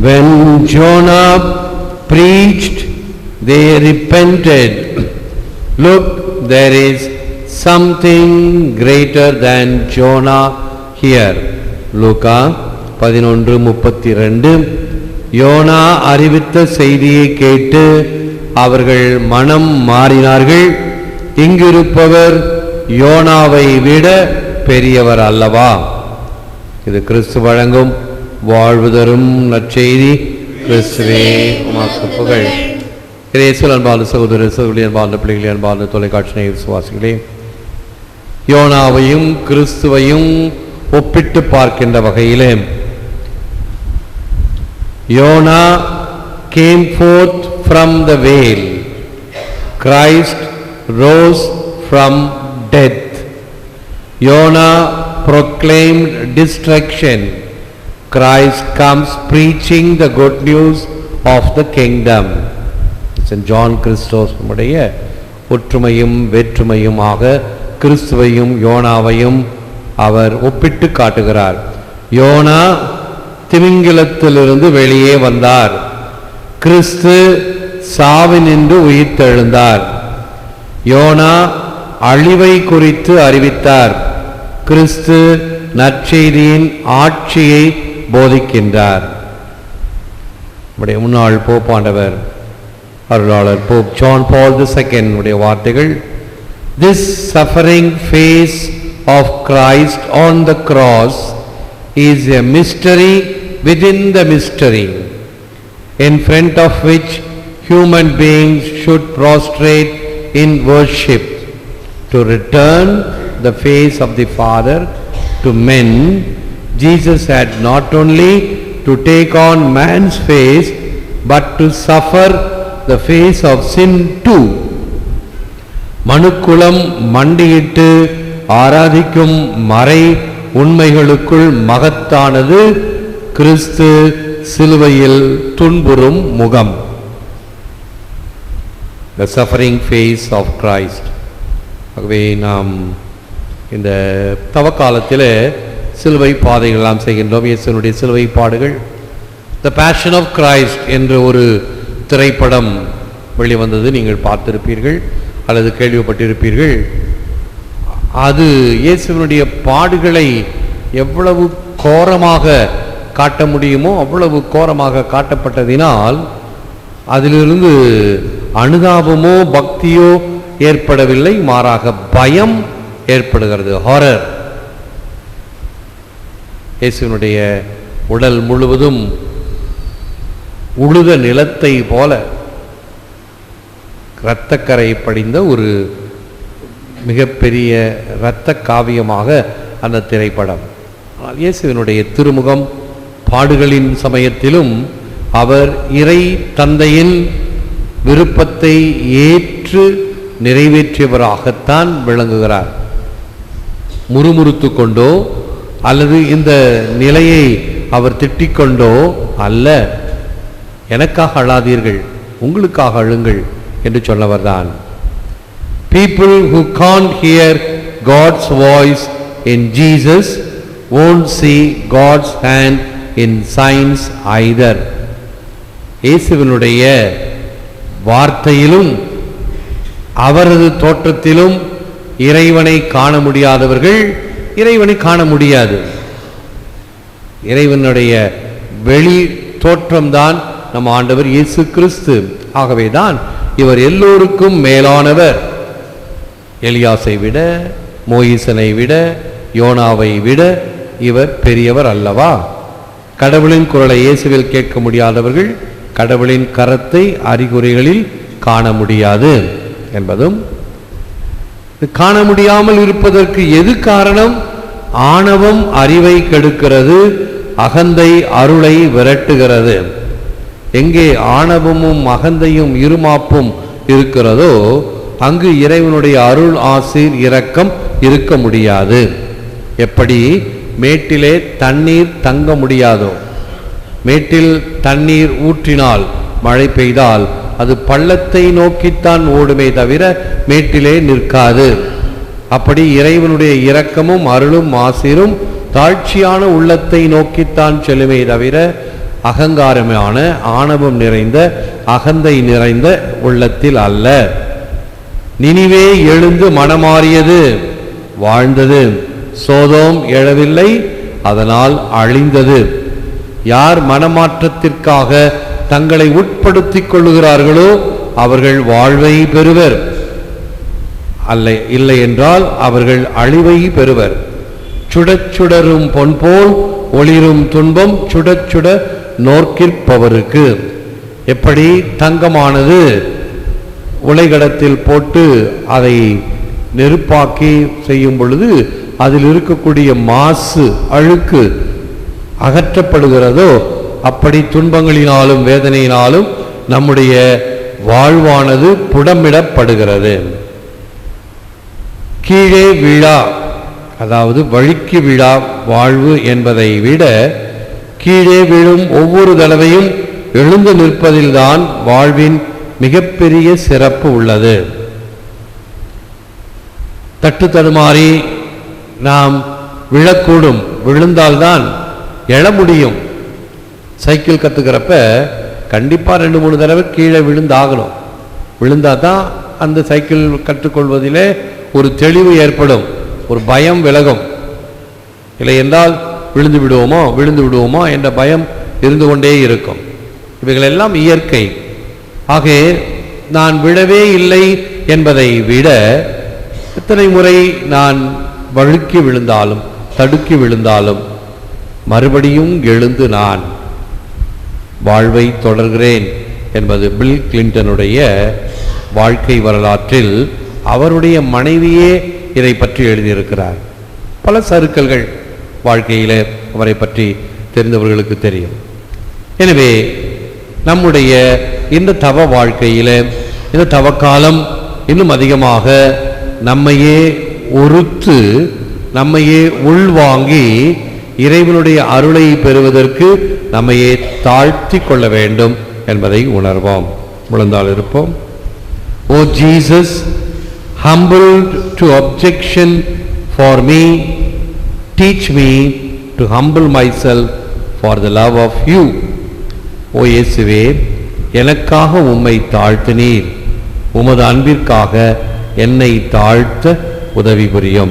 When Jonah preached, they repented. Look, there is something greater than Jonah here. லூக்கா 11:32. யோனா அறிவித்த செய்தியை கேட்டு அவர்கள் மனம் மாறினார்கள். இங்கிருப்பவர் யோனாவை விட பெரியவர் அல்லவா? இது கிறிஸ்து வழங்கும் வாழ்வு தரும் நற்செய்தி. கிறிஸ்துவே உமக்கு புகழ். இயேசுவில் அன்பார்ந்த சகோதர சகோதரி, அன்பார்ந்த பிள்ளைகளே, அன்பார்ந்த தொலைக்காட்சி விசுவாசிகளே, யோனாவையும் கிறிஸ்துவையும் ஒப்பிட்டு பார்க்கின்ற வகையிலே யோனா came forth from the whale, Christ rose from death. யோனா proclaimed destruction, Christ comes preaching the good news of the kingdom. St. John Christos உடைய ஒற்றுமையும் வேற்றுமையுமாக கிறிஸ்துவையும் யோனாவையும் அவர் ஒப்பிட்டு காட்டுகிறார். யோனா திமிங்கிலத்திலிருந்து வெளியே வந்தார். கிறிஸ்து சாவினின்று உயிர்த்தெழுந்தார். யோனா அழிவை குறித்து அறிவித்தார். கிறிஸ்து நற்செய்தியின் ஆட்சியை போதிக்கின்றார். நம்முடைய முன்னாள் போப்பாண்டவர் அருளாளர் போப் ஜான் பால் II உடைய வார்த்தைகள், This suffering face of Christ on the cross is a mystery within the mystery, in front of which human beings should prostrate in worship. To return the face of the Father to men, Jesus had not only to take on man's face, but to suffer the face of sin too. மனுக்குலம் மண்டியிட்டு ஆராதிக்கும் மறை உண்மைகளுக்குள் மகத்தானது கிறிஸ்து சிலுவையில் துன்புறும் முகம். The suffering face of Christ. ஆகவே நாம் இந்த தவக்காலத்தில் சிலுவை பாதைகள் நாம் செய்கின்றோம். இயேசுவினுடைய சிலுவை பாடுகள், The Passion of Christ என்ற ஒரு திரைப்படம் வெளிவந்தது, நீங்கள் பார்த்திருப்பீர்கள் அல்லது கேள்விப்பட்டிருப்பீர்கள். அது இயேசுவினுடைய பாடுகளை எவ்வளவு கோரமாக காட்ட முடியுமோ அவ்வளவு கோரமாக காட்டப்பட்டதினால் அதிலிருந்து அனுதாபமோ பக்தியோ ஏற்படவில்லை, மாறாக பயம் ஏற்படுகிறது. ஹாரர். இயேசுவினுடைய உடல் முழுவதும் உழுத நிலத்தை போல இரத்தக்கரை படிந்த ஒரு மிகப்பெரிய இரத்த காவியமாக அந்த திரைப்படம். ஆனால் இயேசுவினுடைய திருமுகம் பாடுகளின் சமயத்திலும் அவர் இறை தந்தையின் விருப்பத்தை ஏற்று நிறைவேற்றியவராகத்தான் விளங்குகிறார். முறுமுறுத்து கொண்டோ அல்லது இந்த நிலையை அவர் திட்டிக்கொண்டோ அல்ல, எனக்காக அழாதீர்கள், உங்களுக்காக அழுங்கள் என்று சொன்னவர்தான். People who can't hear God's voice in Jesus won't see God's hand in signs either. இயேசுவினுடைய வார்த்தையிலும் அவரது தோற்றத்திலும் இறைவனை காண முடியாதவர்கள் இறைவனை காண முடியாது. இறைவனுடைய வெளி தோற்றம்தான் நம் ஆண்டவர் இயேசு கிறிஸ்து. ஆகவேதான் இவர் எல்லோருக்கும் மேலானவர். எலியாசை விட, மோயிசனை விட, யோனாவை விட இவர் பெரியவர் அல்லவா? கடவுளின் குரலை இயேசுவில் கேட்க முடியாதவர்கள் கடவுளின் கரத்தை அறிகுறிகளில் காண முடியாது என்பதும், காண முடியாமல் இருப்பதற்கு எது காரணம்? ஆணவம் அறிவை கெடுக்கிறது, அகந்தை அருளை விரட்டுகிறது. எங்கே ஆணவமும் அகந்தையும் இருமாப்பும் இருக்கிறதோ அங்கு இறைவனுடைய அருள் ஆசீர் இரக்கம் இருக்க முடியாது. எப்படி மேட்டிலே தண்ணீர் தங்க முடியாதோ, மேட்டில் தண்ணீர் ஊற்றினால் மழை பெய்தால் அது பள்ளத்தை நோக்கித்தான் ஓடுமே தவிர மேட்டிலே நிற்காது. அப்படி இறைவனுடைய இரக்கமும் அருளும் ஆசீரும் தாழ்ச்சியான உள்ளத்தை நோக்கித்தான் செல்லுமே தவிர அகங்காரமான ஆணவம் நிறைந்த அகந்தை நிறைந்த உள்ளத்தில் அல்ல. நினிவே எழுந்து மனமாறியது, வாழ்ந்தது. சோதோம் எழவில்லை, அதனால் அழிந்தது. யார் மனமாற்றத்திற்காக தங்களை உட்படுத்திக் கொள்ளுகிறார்களோ அவர்கள் வாழ்வை பெறுவர், இல்லை என்றால் அவர்கள் அழிவை பெறுவர். சுடச்சுடரும் பொன் போல் ஒளிரும் துன்பம் சுடச்சுட நோக்கிற்பவருக்கு. எப்படி தங்கமானது உலைகடத்தில் போட்டு அதை நெருப்பாக்கி செய்யும் பொழுது அதில் இருக்கக்கூடிய மாசு அழுக்கு அகற்றப்படுகிறதோ, அப்படி துன்பங்களினாலும் வேதனையினாலும் நம்முடைய வாழ்வானது புடமிடப்படுகிறது. கீழே விழா, அதாவது வழுக்கி விழா வாழ்வு என்பதை விட கீழே விழும் ஒவ்வொரு தடவையும் எழுந்து நிற்பதில்தான் வாழ்வின் மிகப்பெரிய சிறப்பு உள்ளது. தட்டு தடுமாறி நாம் விழக்கூடும், விழுந்தால்தான் எழ முடியும். சைக்கிள் கற்றுக்கிறப்ப கண்டிப்பாக 2-3 தடவை கீழே விழுந்தாகணும். விழுந்தால் தான் அந்த சைக்கிள் கற்றுக்கொள்வதிலே ஒரு தெளிவு ஏற்படும், ஒரு பயம் விலகும். இல்லை என்றால் விழுந்து விடுவோமோ என்ற பயம் இருந்து கொண்டே இருக்கும். இவைகளெல்லாம் இயற்கை. ஆகவே நான் விழவே இல்லை என்பதை விட எத்தனை முறை நான் வழுக்கி விழுந்தாலும் தடுக்கி விழுந்தாலும் மறுபடியும் எழுந்து நான் வாழ்வை தொடர்கிறேன் என்பது பில் கிளின்டனுடைய வாழ்க்கை வரலாற்றில் அவருடைய மனைவியே இதை பற்றி எழுதியிருக்கிறார். பல சறுக்கல்கள் வாழ்க்கையில் அவரை பற்றி தெரிந்தவர்களுக்கு தெரியும். எனவே நம்முடைய இந்த தவ வாழ்க்கையில் இந்த தவக்காலம் இன்னும் அதிகமாக நம்மையே ஒருத்து நம்மையே உள்வாங்கி இறைவனுடைய அருளை பெறுவதற்கு நம்மையே தாழ்த்தி கொள்ள வேண்டும் என்பதை உணர்வோம். முழந்தால் இருப்போம். ஓ Jesus, humbled to objection for me, teach me to humble myself for the love of you. ஓ இயேசுவே, எனக்காக உம்மை தாழ்த்தினீர், உமது அன்பிற்காக என்னை தாழ்த்த உதவி புரியும்.